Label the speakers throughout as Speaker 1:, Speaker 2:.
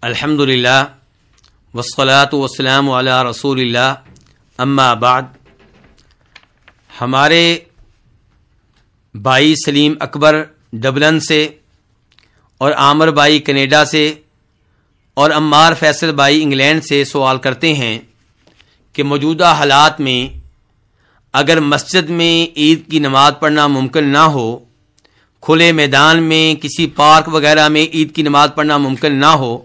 Speaker 1: الحمدللہ والصلاۃ والسلام علی رسول اللہ اما بعد. ہمارے بھائی سلیم اکبر ڈبلن سے اور عامر بھائی کینیڈا سے اور عمار فیصل بھائی انگلینڈ سے سوال کرتے ہیں کہ موجودہ حالات میں اگر مسجد میں عید کی نماز پڑھنا ممکن نہ ہو، کھلے میدان میں کسی پارک وغیرہ میں عید کی نماز پڑھنا ممکن نہ ہو،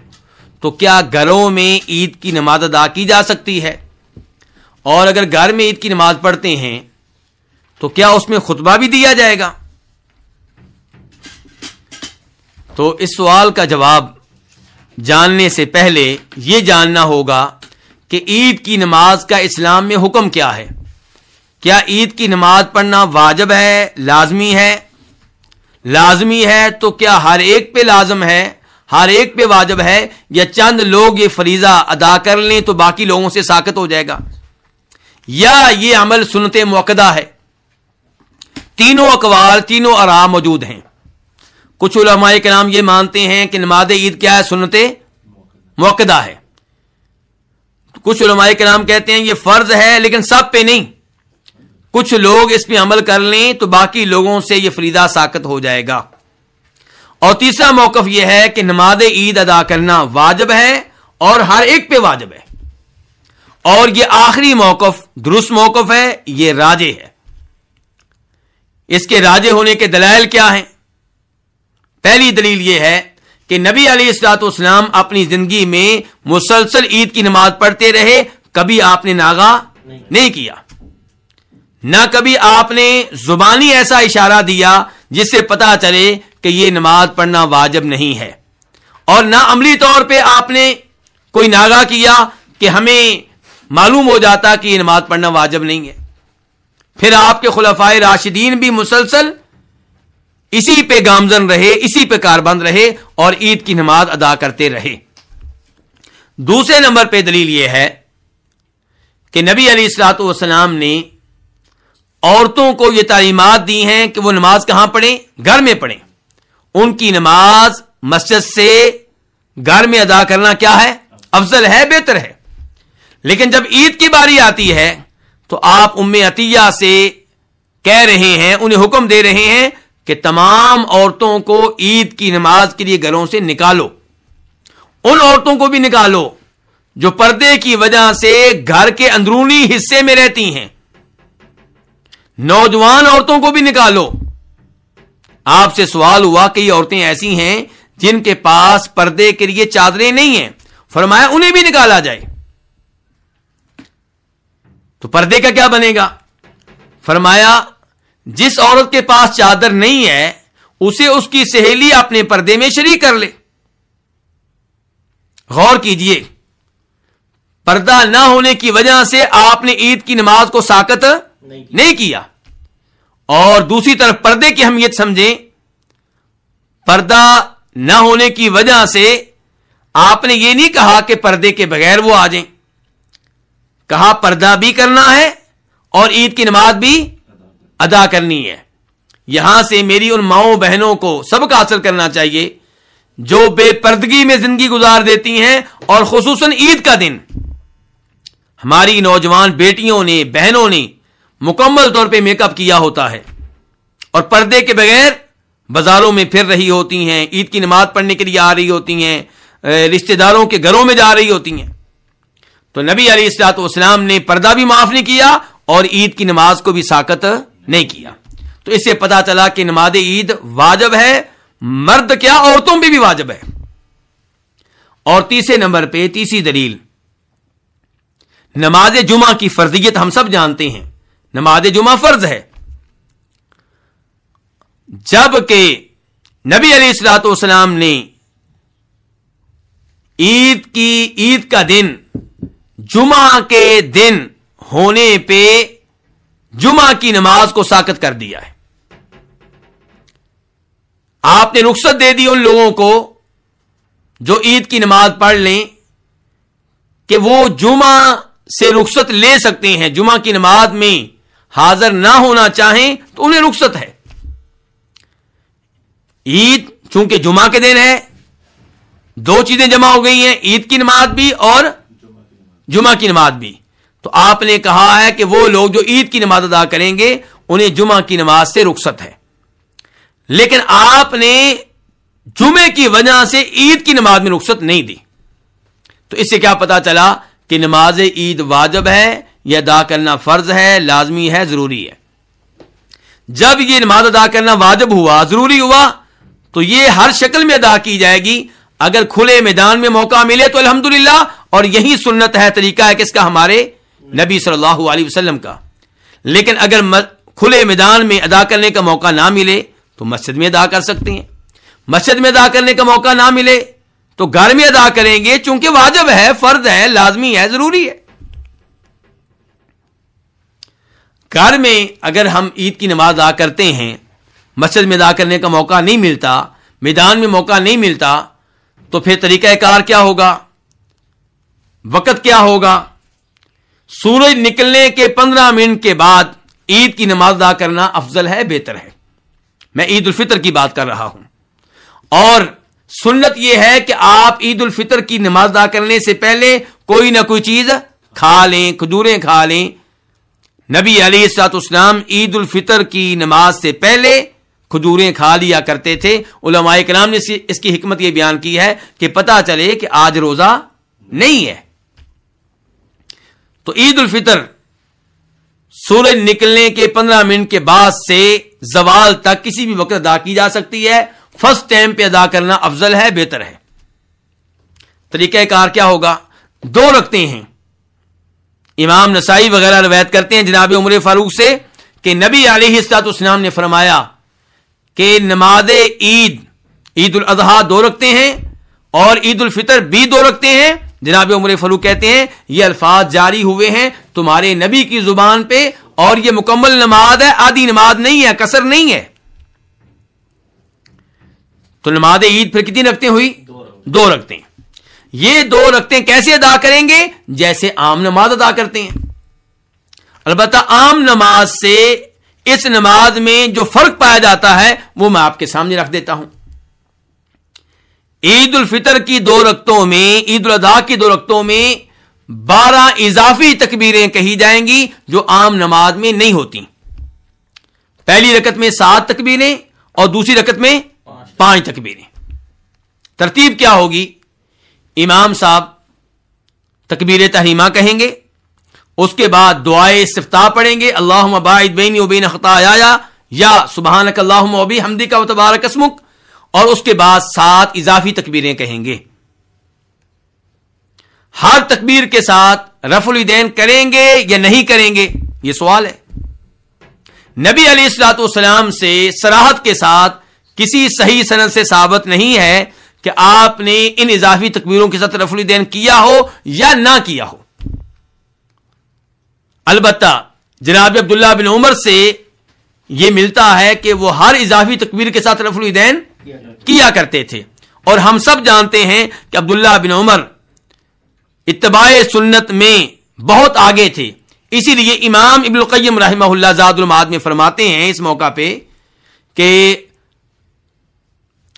Speaker 1: تو کیا گھروں میں عید کی نماز ادا کی جا سکتی ہے؟ اور اگر گھر میں عید کی نماز پڑھتے ہیں تو کیا اس میں خطبہ بھی دیا جائے گا؟ تو اس سوال کا جواب جاننے سے پہلے یہ جاننا ہوگا کہ عید کی نماز کا اسلام میں حکم کیا ہے. کیا عید کی نماز پڑھنا واجب ہے، لازمی ہے؟ لازمی ہے تو کیا ہر ایک پہ لازم ہے، ہر ایک پہ واجب ہے، یا چند لوگ یہ فریضہ ادا کر لیں تو باقی لوگوں سے ساقط ہو جائے گا، یا یہ عمل سنت موقدہ ہے؟ تینوں اقوال، تینوں آراء موجود ہیں. کچھ علماء کرام یہ مانتے ہیں کہ نماز عید کیا ہے، سنت موقدہ ہے. کچھ علماء کرام کہتے ہیں یہ فرض ہے لیکن سب پہ نہیں، کچھ لوگ اس پہ عمل کر لیں تو باقی لوگوں سے یہ فریضہ ساقط ہو جائے گا. اور تیسرا موقف یہ ہے کہ نماز عید ادا کرنا واجب ہے اور ہر ایک پہ واجب ہے، اور یہ آخری موقف درست موقف ہے، یہ راجح ہے. اس کے راجح ہونے کے دلائل کیا ہیں؟ پہلی دلیل یہ ہے کہ نبی علیہ الصلوۃ والسلام اپنی زندگی میں مسلسل عید کی نماز پڑھتے رہے، کبھی آپ نے ناغا نہیں کیا، نہ کبھی آپ نے زبانی ایسا اشارہ دیا جس سے پتا چلے کہ یہ نماز پڑھنا واجب نہیں ہے، اور نہ عملی طور پہ آپ نے کوئی ناغا کیا کہ ہمیں معلوم ہو جاتا کہ یہ نماز پڑھنا واجب نہیں ہے. پھر آپ کے خلفائے راشدین بھی مسلسل اسی پہ گامزن رہے، اسی پہ کاربند رہے اور عید کی نماز ادا کرتے رہے. دوسرے نمبر پہ دلیل یہ ہے کہ نبی علیہ الصلوۃ والسلام نے عورتوں کو یہ تعلیمات دی ہیں کہ وہ نماز کہاں پڑھیں؟ گھر میں پڑھیں. ان کی نماز مسجد سے گھر میں ادا کرنا کیا ہے؟ افضل ہے، بہتر ہے. لیکن جب عید کی باری آتی ہے تو آپ ام عطیہ سے کہہ رہے ہیں، انہیں حکم دے رہے ہیں کہ تمام عورتوں کو عید کی نماز کے لیے گھروں سے نکالو. ان عورتوں کو بھی نکالو جو پردے کی وجہ سے گھر کے اندرونی حصے میں رہتی ہیں، نوجوان عورتوں کو بھی نکالو. آپ سے سوال ہوا کہ یہ عورتیں ایسی ہیں جن کے پاس پردے کے لیے چادریں نہیں ہیں، فرمایا انہیں بھی نکالا جائے. تو پردے کا کیا بنے گا؟ فرمایا جس عورت کے پاس چادر نہیں ہے اسے اس کی سہیلی اپنے پردے میں شریک کر لے. غور کیجئے، پردہ نہ ہونے کی وجہ سے آپ نے عید کی نماز کو ساقط نہیں کیا. اور دوسری طرف پردے کی اہمیت سمجھیں، پردہ نہ ہونے کی وجہ سے آپ نے یہ نہیں کہا کہ پردے کے بغیر وہ آ جائیں، کہا پردہ بھی کرنا ہے اور عید کی نماز بھی ادا کرنی ہے. یہاں سے میری ان ماؤں بہنوں کو سبق حاصل کرنا چاہیے جو بے پردگی میں زندگی گزار دیتی ہیں، اور خصوصاً عید کا دن ہماری نوجوان بیٹیوں نے، بہنوں نے مکمل طور پہ میک اپ کیا ہوتا ہے اور پردے کے بغیر بازاروں میں پھر رہی ہوتی ہیں، عید کی نماز پڑھنے کے لیے آ رہی ہوتی ہیں، رشتہ داروں کے گھروں میں جا رہی ہوتی ہیں. تو نبی علیہ الصلوۃ والسلام نے پردہ بھی معاف نہیں کیا اور عید کی نماز کو بھی ساقط نہیں کیا. تو اس سے پتا چلا کہ نماز عید واجب ہے، مرد کیا عورتوں پہ بھی واجب ہے. اور تیسرے نمبر پہ تیسری دلیل، نماز جمعہ کی فرضیت ہم سب جانتے ہیں، نماز جمعہ فرض ہے. جب کہ نبی علیہ الصلوۃ والسلام نے عید کا دن جمعہ کے دن ہونے پہ جمعہ کی نماز کو ساقط کر دیا ہے. آپ نے رخصت دے دی ان لوگوں کو جو عید کی نماز پڑھ لیں کہ وہ جمعہ سے رخصت لے سکتے ہیں، جمعہ کی نماز میں حاضر نہ ہونا چاہیں تو انہیں رخصت ہے. عید چونکہ جمعہ کے دن ہے، دو چیزیں جمع ہو گئی ہیں، عید کی نماز بھی اور جمعہ کی نماز بھی. تو آپ نے کہا ہے کہ وہ لوگ جو عید کی نماز ادا کریں گے انہیں جمعہ کی نماز سے رخصت ہے، لیکن آپ نے جمعے کی وجہ سے عید کی نماز میں رخصت نہیں دی. تو اس سے کیا پتا چلا کہ نماز عید واجب ہے، یہ ادا کرنا فرض ہے، لازمی ہے، ضروری ہے. جب یہ نماز ادا کرنا واجب ہوا، ضروری ہوا، تو یہ ہر شکل میں ادا کی جائے گی. اگر کھلے میدان میں موقع ملے تو الحمدللہ، اور یہی سنت ہے، طریقہ ہے کس کا؟ ہمارے نبی صلی اللہ علیہ وسلم کا. لیکن اگر کھلے میدان میں ادا کرنے کا موقع نہ ملے تو مسجد میں ادا کر سکتے ہیں. مسجد میں ادا کرنے کا موقع نہ ملے تو گھر میں ادا کریں گے، چونکہ واجب ہے، فرض ہے، لازمی ہے، ضروری ہے. گھر میں اگر ہم عید کی نماز ادا کرتے ہیں، مسجد میں ادا کرنے کا موقع نہیں ملتا، میدان میں موقع نہیں ملتا، تو پھر طریقہ کار کیا ہوگا؟ وقت کیا ہوگا؟ سورج نکلنے کے 15 منٹ کے بعد عید کی نماز ادا کرنا افضل ہے، بہتر ہے. میں عید الفطر کی بات کر رہا ہوں. اور سنت یہ ہے کہ آپ عید الفطر کی نماز ادا کرنے سے پہلے کوئی نہ کوئی چیز کھا لیں، کھجوریں کھا لیں. نبی علیہ الصلوۃ والسلام عید الفطر کی نماز سے پہلے کھجوریں کھا لیا کرتے تھے. علماء کرام نے اس کی حکمت یہ بیان کی ہے کہ پتہ چلے کہ آج روزہ نہیں ہے. تو عید الفطر سورج نکلنے کے 15 منٹ کے بعد سے زوال تک کسی بھی وقت ادا کی جا سکتی ہے. فرسٹ ٹائم پہ ادا کرنا افضل ہے، بہتر ہے. طریقہ کار کیا ہوگا؟ 2 رکھتے ہیں. امام نسائی وغیرہ روایت کرتے ہیں جناب عمر فاروق سے کہ نبی علیہ الصلوۃ والسلام نے فرمایا کہ نماز عید الاضحیٰ 2 رکھتے ہیں اور عید الفطر بھی 2 رکھتے ہیں. جناب عمر فاروق کہتے ہیں یہ الفاظ جاری ہوئے ہیں تمہارے نبی کی زبان پہ، اور یہ مکمل نماز ہے، آدھی نماز نہیں ہے، قصر نہیں ہے. تو نماز عید پھر کتنی رکھتے ہوئی؟ 2 رکھتے ہیں. یہ 2 رکھتے کیسے ادا کریں گے؟ جیسے عام نماز ادا کرتے ہیں. البتہ عام نماز سے اس نماز میں جو فرق پایا جاتا ہے وہ میں آپ کے سامنے رکھ دیتا ہوں. عید الفطر کی 2 رکعتوں میں، عید الاضحیٰ کی 2 رکعتوں میں 12 اضافی تکبیریں کہی جائیں گی جو عام نماز میں نہیں ہوتی. پہلی رکعت میں 7 تکبیریں اور دوسری رکعت میں 5 تکبیریں. ترتیب کیا ہوگی؟ امام صاحب تکبیر تحریمہ کہیں گے، اس کے بعد دعائے استفتاح پڑھیں گے، اللہم باعد بینی و بین خطایا یا سبحانک اللہم و بحمدک و تبارک اسمک، اور اس کے بعد 7 اضافی تکبیریں کہیں گے. ہر تکبیر کے ساتھ رفع الیدین کریں گے یا نہیں کریں گے، یہ سوال ہے. نبی علیہ الصلوۃ والسلام سے صراحت کے ساتھ کسی صحیح سند سے ثابت نہیں ہے کہ آپ نے ان اضافی تکبیروں کے ساتھ رفع الیدین کیا ہو یا نہ کیا ہو. البتہ جناب عبداللہ بن عمر سے یہ ملتا ہے کہ وہ ہر اضافی تکبیر کے ساتھ رفع الیدین کیا کرتے تھے، اور ہم سب جانتے ہیں کہ عبداللہ بن عمر اتباع سنت میں بہت آگے تھے. اسی لیے امام ابن القیم رحمہ اللہ زاد المعاد میں فرماتے ہیں اس موقع پہ کہ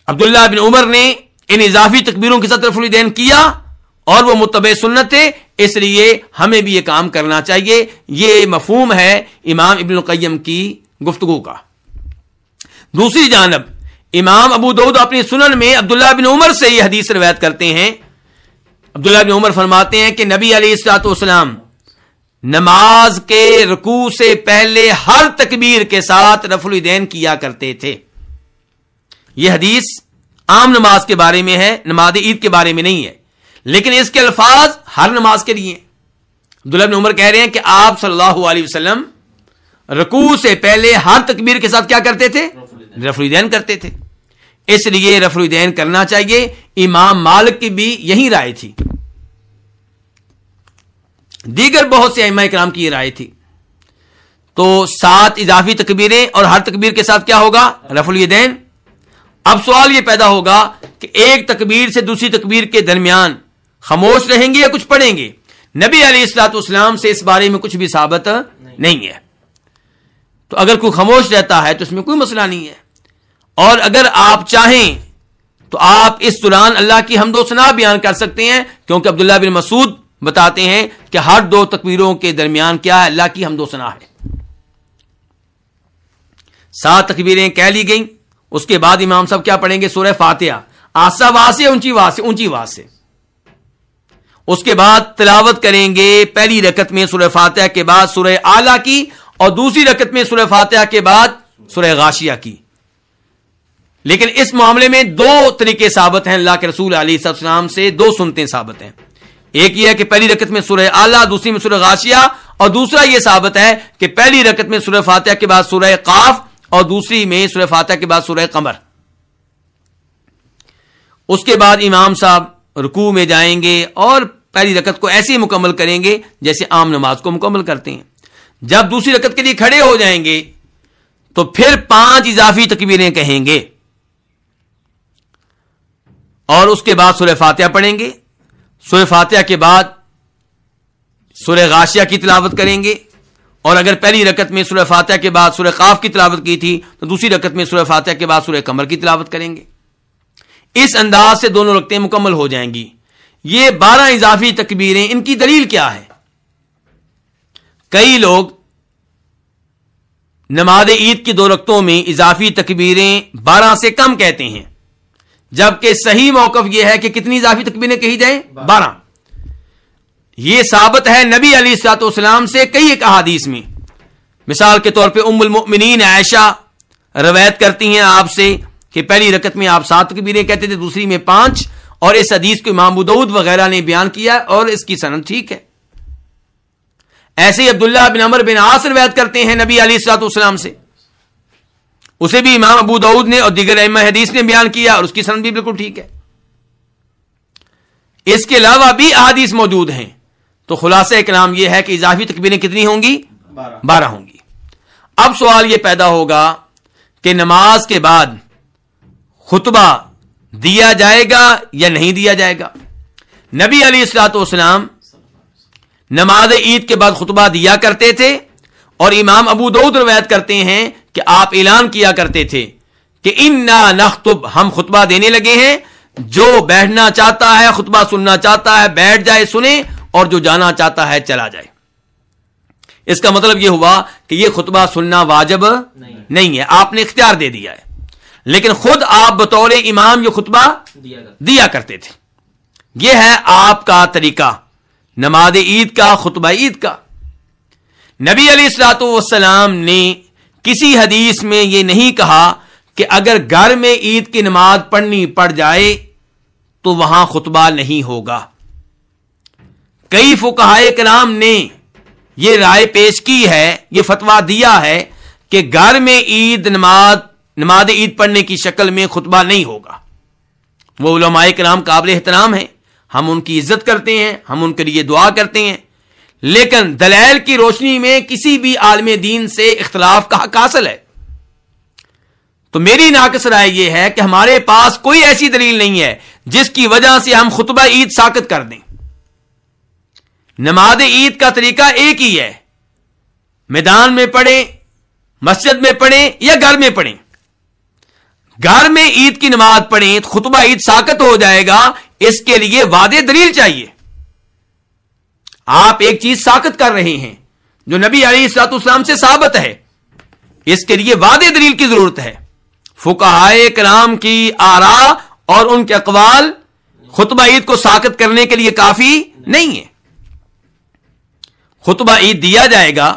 Speaker 1: عبداللہ بن عمر نے ان اضافی تکبیروں کے ساتھ رفع الیدین کیا اور وہ متبع سنت تھے، اس لیے ہمیں بھی یہ کام کرنا چاہیے. یہ مفہوم ہے امام ابن القیم کی گفتگو کا. دوسری جانب امام ابو داؤد اپنی سنن میں عبداللہ بن عمر سے یہ حدیث روایت کرتے ہیں. عبداللہ بن عمر فرماتے ہیں کہ نبی علیہ الصلوۃ والسلام نماز کے رکوع سے پہلے ہر تکبیر کے ساتھ رفع الیدین کیا کرتے تھے. یہ حدیث عام نماز کے بارے میں ہے، نماز عید کے بارے میں نہیں ہے، لیکن اس کے الفاظ ہر نماز کے لیے. عبداللہ بن عمر کہہ رہے ہیں کہ آپ صلی اللہ علیہ وسلم رکوع سے پہلے ہر تکبیر کے ساتھ کیا کرتے تھے؟ رفع الیدین کرتے تھے. اس لیے رفع الیدین کرنا چاہیے. امام مالک کی بھی یہی رائے تھی، دیگر بہت سے ائمہ کرام کی یہ رائے تھی. تو 7 اضافی تکبیریں اور ہر تکبیر کے ساتھ کیا ہوگا؟ رفع الیدین. اب سوال یہ پیدا ہوگا کہ ایک تکبیر سے دوسری تکبیر کے درمیان خاموش رہیں گے یا کچھ پڑھیں گے؟ نبی علیہ الصلوۃ والسلام سے اس بارے میں کچھ بھی ثابت نہیں ہے. تو اگر کوئی خاموش رہتا ہے تو اس میں کوئی مسئلہ نہیں ہے، اور اگر آپ چاہیں تو آپ اس دوران اللہ کی حمد و ثنا بیان کر سکتے ہیں، کیونکہ عبداللہ بن مسعود بتاتے ہیں کہ ہر 2 تکبیروں کے درمیان کیا ہے؟ اللہ کی حمد و ثنا ہے۔ 7 تکبیریں کہہ لی گئیں، اس کے بعد امام صاحب کیا پڑھیں گے؟ سورہ فاتحہ، آسا واس سے اونچی واس سے۔ اس کے بعد تلاوت کریں گے پہلی رکعت میں سورہ فاتحہ کے بعد سورہ اعلیٰ کی، اور دوسری رکعت میں سورہ فاتحہ کے بعد سورہ غاشیہ کی۔ لیکن اس معاملے میں 2 طریقے ثابت ہیں اللہ کے رسول علیہ السلام سے، 2 سنتیں ثابت ہیں۔ ایک یہ ہے کہ پہلی رکعت میں سورہ اعلیٰ، دوسری میں سورہ غاشیہ، اور دوسرا یہ ثابت ہے کہ پہلی رکعت میں سورہ فاتحہ کے بعد سورہ قاف، اور دوسری میں سورہ فاتحہ کے بعد سورہ قمر۔ اس کے بعد امام صاحب رکوع میں جائیں گے اور پہلی رکعت کو ایسے ہی مکمل کریں گے جیسے عام نماز کو مکمل کرتے ہیں۔ جب دوسری رکعت کے لیے کھڑے ہو جائیں گے تو پھر 5 اضافی تکبیریں کہیں گے، اور اس کے بعد سورہ فاتحہ پڑھیں گے۔ سورہ فاتحہ کے بعد سورہ غاشیہ کی تلاوت کریں گے، اور اگر پہلی رکعت میں سورہ فاتحہ کے بعد سورہ قاف کی تلاوت کی تھی تو دوسری رکعت میں سورہ فاتحہ کے بعد سورہ قمر کی تلاوت کریں گے۔ اس انداز سے دونوں رکعتیں مکمل ہو جائیں گی۔ یہ 12 اضافی تکبیریں، ان کی دلیل کیا ہے؟ کئی لوگ نماز عید کی 2 رکعتوں میں اضافی تکبیریں 12 سے کم کہتے ہیں، جبکہ صحیح موقف یہ ہے کہ کتنی اضافی تکبیریں کہی جائیں؟ 12۔ یہ ثابت ہے نبی علیہ الصلوۃ والسلام سے کئی ایک احادیث میں۔ مثال کے طور پہ ام المؤمنین عائشہ روایت کرتی ہیں آپ سے کہ پہلی رکعت میں آپ 7 تکبیریں کہتے تھے، دوسری میں 5، اور اس حدیث کو امام ابو داؤد وغیرہ نے بیان کیا اور اس کی سند ٹھیک ہے۔ ایسے ہی عبداللہ بن عمر بن عاص روایت کرتے ہیں نبی علیہ الصلوۃ والسلام سے، اسے بھی امام ابو داؤد نے اور دیگر ائمہ حدیث نے بیان کیا اور اس کی سند بھی بالکل ٹھیک ہے۔ اس کے علاوہ بھی احادیث موجود ہیں۔ تو خلاصہ کلام یہ ہے کہ اضافی تکبیریں کتنی ہوں گی؟ 12 ہوں گی۔ اب سوال یہ پیدا ہوگا کہ نماز کے بعد خطبہ دیا جائے گا یا نہیں دیا جائے گا؟ نبی علیہ الصلوۃ والسلام نماز عید کے بعد خطبہ دیا کرتے تھے، اور امام ابو داؤد روایت کرتے ہیں کہ آپ اعلان کیا کرتے تھے کہ انا نخطب، ہم خطبہ دینے لگے ہیں، جو بیٹھنا چاہتا ہے خطبہ سننا چاہتا ہے بیٹھ جائے سنے، اور جو جانا چاہتا ہے چلا جائے۔ اس کا مطلب یہ ہوا کہ یہ خطبہ سننا واجب نہیں ہے، آپ نے اختیار دے دیا ہے، لیکن خود آپ بطور امام یہ خطبہ دیا کرتے تھے۔ یہ ہے آپ کا طریقہ نماز عید کا، خطبہ عید کا۔ نبی علیہ الصلوۃ والسلام نے کسی حدیث میں یہ نہیں کہا کہ اگر گھر میں عید کی نماز پڑھنی پڑ جائے تو وہاں خطبہ نہیں ہوگا۔ کئی فقہائے کرام نے یہ رائے پیش کی ہے، یہ فتویٰ دیا ہے کہ گھر میں نماز عید پڑھنے کی شکل میں خطبہ نہیں ہوگا۔ وہ علماء کرام قابل احترام ہیں، ہم ان کی عزت کرتے ہیں، ہم ان کے لیے دعا کرتے ہیں، لیکن دلائل کی روشنی میں کسی بھی عالم دین سے اختلاف کا حق حاصل ہے۔ تو میری ناقص رائے یہ ہے کہ ہمارے پاس کوئی ایسی دلیل نہیں ہے جس کی وجہ سے ہم خطبہ عید ساقط کر دیں۔ نماز عید کا طریقہ ایک ہی ہے، میدان میں پڑھیں، مسجد میں پڑھیں یا گھر میں پڑھیں۔ گھر میں عید کی نماز پڑھیں تو خطبہ عید ساقط ہو جائے گا، اس کے لیے واضح دلیل چاہیے۔ آپ ایک چیز ساقط کر رہے ہیں جو نبی علیہ الصلوۃ والسلام سے ثابت ہے، اس کے لیے واضح دلیل کی ضرورت ہے۔ فقہائے کرام کی آراء اور ان کے اقوال خطبہ عید کو ساقط کرنے کے لیے کافی نہیں ہے۔ خطبہ عید دیا جائے گا،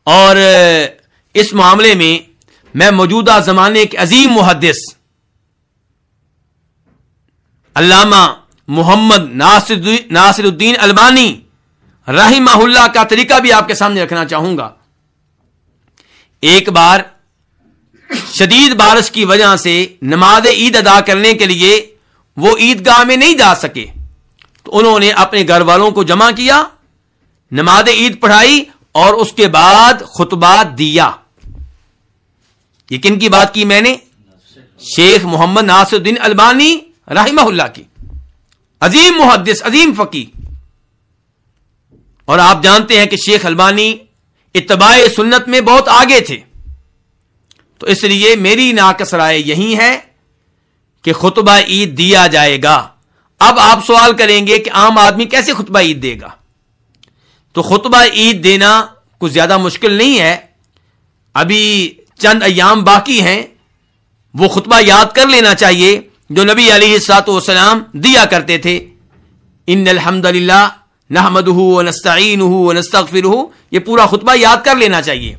Speaker 1: اور اس معاملے میں میں موجودہ زمانے کے عظیم محدث علامہ محمد ناصر الدین البانی رحمہ اللہ کا طریقہ بھی آپ کے سامنے رکھنا چاہوں گا۔ ایک بار شدید بارش کی وجہ سے نماز عید ادا کرنے کے لیے وہ عیدگاہ میں نہیں جا سکے، تو انہوں نے اپنے گھر والوں کو جمع کیا، نماز عید پڑھائی اور اس کے بعد خطبہ دیا۔ یہ کن کی بات کی میں نے؟ شیخ محمد ناصر الدین البانی رحمہ اللہ کی، عظیم محدث، عظیم فقیہ۔ اور آپ جانتے ہیں کہ شیخ البانی اتباع سنت میں بہت آگے تھے، تو اس لیے میری ناقص رائے یہی ہے کہ خطبہ عید دیا جائے گا۔ اب آپ سوال کریں گے کہ عام آدمی کیسے خطبہ عید دے گا؟ تو خطبہ عید دینا کچھ زیادہ مشکل نہیں ہے، ابھی چند ایام باقی ہیں، وہ خطبہ یاد کر لینا چاہیے جو نبی علیہ الصلوۃ والسلام دیا کرتے تھے۔ ان الحمد للہ نحمدہ ونستعینہ ونستغفرہ، یہ پورا خطبہ یاد کر لینا چاہیے،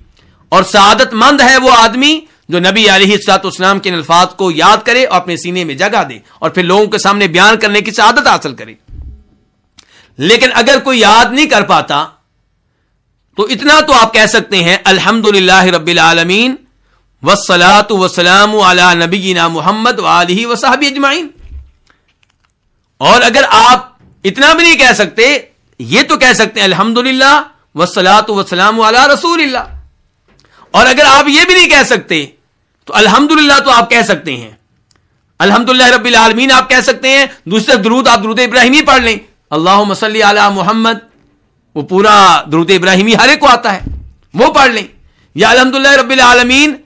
Speaker 1: اور سعادت مند ہے وہ آدمی جو نبی علیہ الصلوۃ والسلام کے الفاظ کو یاد کرے اور اپنے سینے میں جگہ دے اور پھر لوگوں کے سامنے بیان کرنے کی سعادت حاصل کرے۔ لیکن اگر کوئی یاد نہیں کر پاتا تو اتنا تو آپ کہہ سکتے ہیں الحمدللہ رب العالمین والصلاۃ والسلام علی نبینا محمد وآلہ وصحبہ اجمعین۔ اور اگر آپ اتنا بھی نہیں کہہ سکتے، یہ تو کہہ سکتے ہیں الحمدللہ والصلاۃ والسلام علی رسول اللہ۔ اور اگر آپ یہ بھی نہیں کہہ سکتے تو الحمدللہ تو آپ کہہ سکتے ہیں، الحمدللہ رب العالمین آپ کہہ سکتے ہیں، دوسرے درود آپ درود ابراہیمی پڑھ لیں، اللہم صلی علی محمد، وہ پورا درود ابراہیمی ہر ایک کو آتا ہے، وہ پڑھ لیں، یا الحمدللہ رب العالمین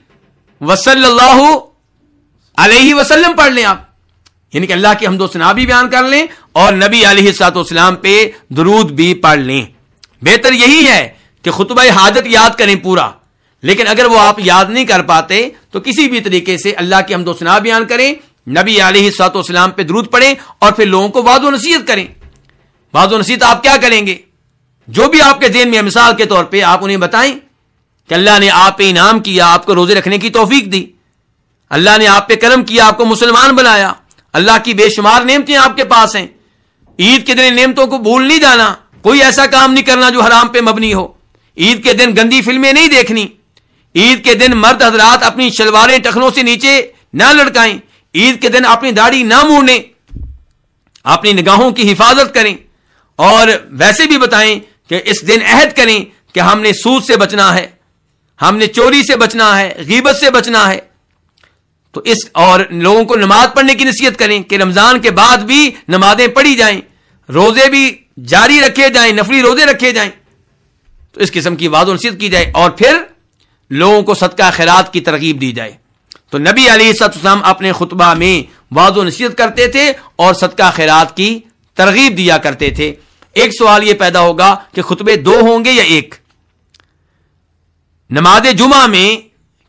Speaker 1: وصلی اللہ علیہ وسلم پڑھ لیں آپ، یعنی کہ اللہ کی حمد و ثنا بھی بیان کر لیں اور نبی علیہ الصلوۃ والسلام پہ درود بھی پڑھ لیں۔ بہتر یہی ہے کہ خطبہ حاجت یاد کریں پورا، لیکن اگر وہ آپ یاد نہیں کر پاتے تو کسی بھی طریقے سے اللہ کی حمد و ثنا بیان کریں، نبی علیہ الصلوۃ والسلام پہ درود پڑھیں اور پھر لوگوں کو وعظ و نصیحت کریں۔ وعظ و نصیحت آپ کیا کریں گے؟ جو بھی آپ کے ذہن میں، مثال کے طور پہ آپ انہیں بتائیں کہ اللہ نے آپ پہ انعام کیا، آپ کو روزے رکھنے کی توفیق دی، اللہ نے آپ پہ کرم کیا، آپ کو مسلمان بنایا، اللہ کی بے شمار نعمتیں آپ کے پاس ہیں، عید کے دن نعمتوں کو بھول نہیں جانا، کوئی ایسا کام نہیں کرنا جو حرام پہ مبنی ہو، عید کے دن گندی فلمیں نہیں دیکھنی، عید کے دن مرد حضرات اپنی شلواریں ٹخنوں سے نیچے نہ لڑکائیں، عید کے دن اپنی داڑھی نہ موڑیں، اپنی نگاہوں کی حفاظت کریں، اور ویسے بھی بتائیں کہ اس دن عہد کریں کہ ہم نے سود سے بچنا ہے، ہم نے چوری سے بچنا ہے، غیبت سے بچنا ہے۔ تو اس اور لوگوں کو نماز پڑھنے کی نصیحت کریں کہ رمضان کے بعد بھی نمازیں پڑھی جائیں، روزے بھی جاری رکھے جائیں، نفلی روزے رکھے جائیں، تو اس قسم کی وعظ و نصیحت کی جائے اور پھر لوگوں کو صدقہ خیرات کی ترغیب دی جائے۔ تو نبی علیہ الصلوۃ والسلام اپنے خطبہ میں وعظ و نصیحت کرتے تھے اور صدقہ خیرات کی ترغیب دیا کرتے تھے۔ ایک سوال یہ پیدا ہوگا کہ خطبے دو ہوں گے یا ایک؟ نماز جمعہ میں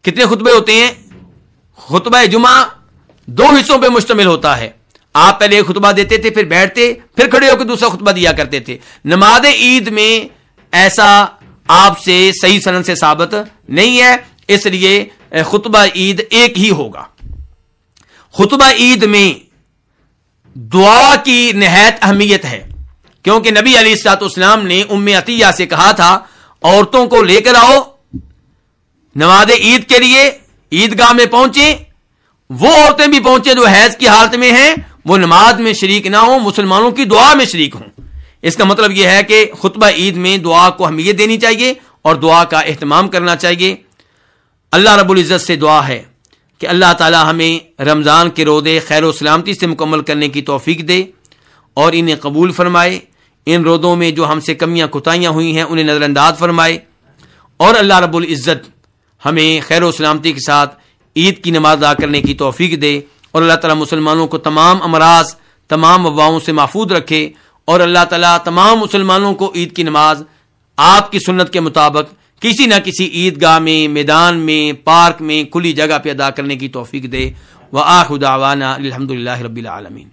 Speaker 1: کتنے خطبے ہوتے ہیں؟ خطبہ جمعہ دو حصوں پہ مشتمل ہوتا ہے، آپ پہلے ایک خطبہ دیتے تھے، پھر بیٹھتے، پھر کھڑے ہو کے دوسرا خطبہ دیا کرتے تھے۔ نماز عید میں ایسا آپ سے صحیح سند سے ثابت نہیں ہے، اس لیے خطبہ عید ایک ہی ہوگا۔ خطبہ عید میں دعا کی نہایت اہمیت ہے، کیونکہ نبی علیہ الصلوۃ والسلام نے ام عطیہ سے کہا تھا عورتوں کو لے کر آؤ نماز عید کے لیے، عیدگاہ میں پہنچیں، وہ عورتیں بھی پہنچیں جو حیض کی حالت میں ہیں، وہ نماز میں شریک نہ ہوں، مسلمانوں کی دعا میں شریک ہوں۔ اس کا مطلب یہ ہے کہ خطبہ عید میں دعا کو اہمیت دینی چاہیے اور دعا کا اہتمام کرنا چاہیے۔ اللہ رب العزت سے دعا ہے کہ اللہ تعالی ہمیں رمضان کے روزے خیر و سلامتی سے مکمل کرنے کی توفیق دے اور انہیں قبول فرمائے، ان روزوں میں جو ہم سے کمیاں کوتاہیاں ہوئی ہیں انہیں نظر انداز فرمائے، اور اللہ رب العزت ہمیں خیر و سلامتی کے ساتھ عید کی نماز ادا کرنے کی توفیق دے، اور اللہ تعالیٰ مسلمانوں کو تمام امراض، تمام وباؤں سے محفوظ رکھے، اور اللہ تعالیٰ تمام مسلمانوں کو عید کی نماز آپ کی سنت کے مطابق کسی نہ کسی عیدگاہ میں، میدان میں، پارک میں، کھلی جگہ پہ ادا کرنے کی توفیق دے۔ وآخر دعوانا الحمدللہ رب العالمین۔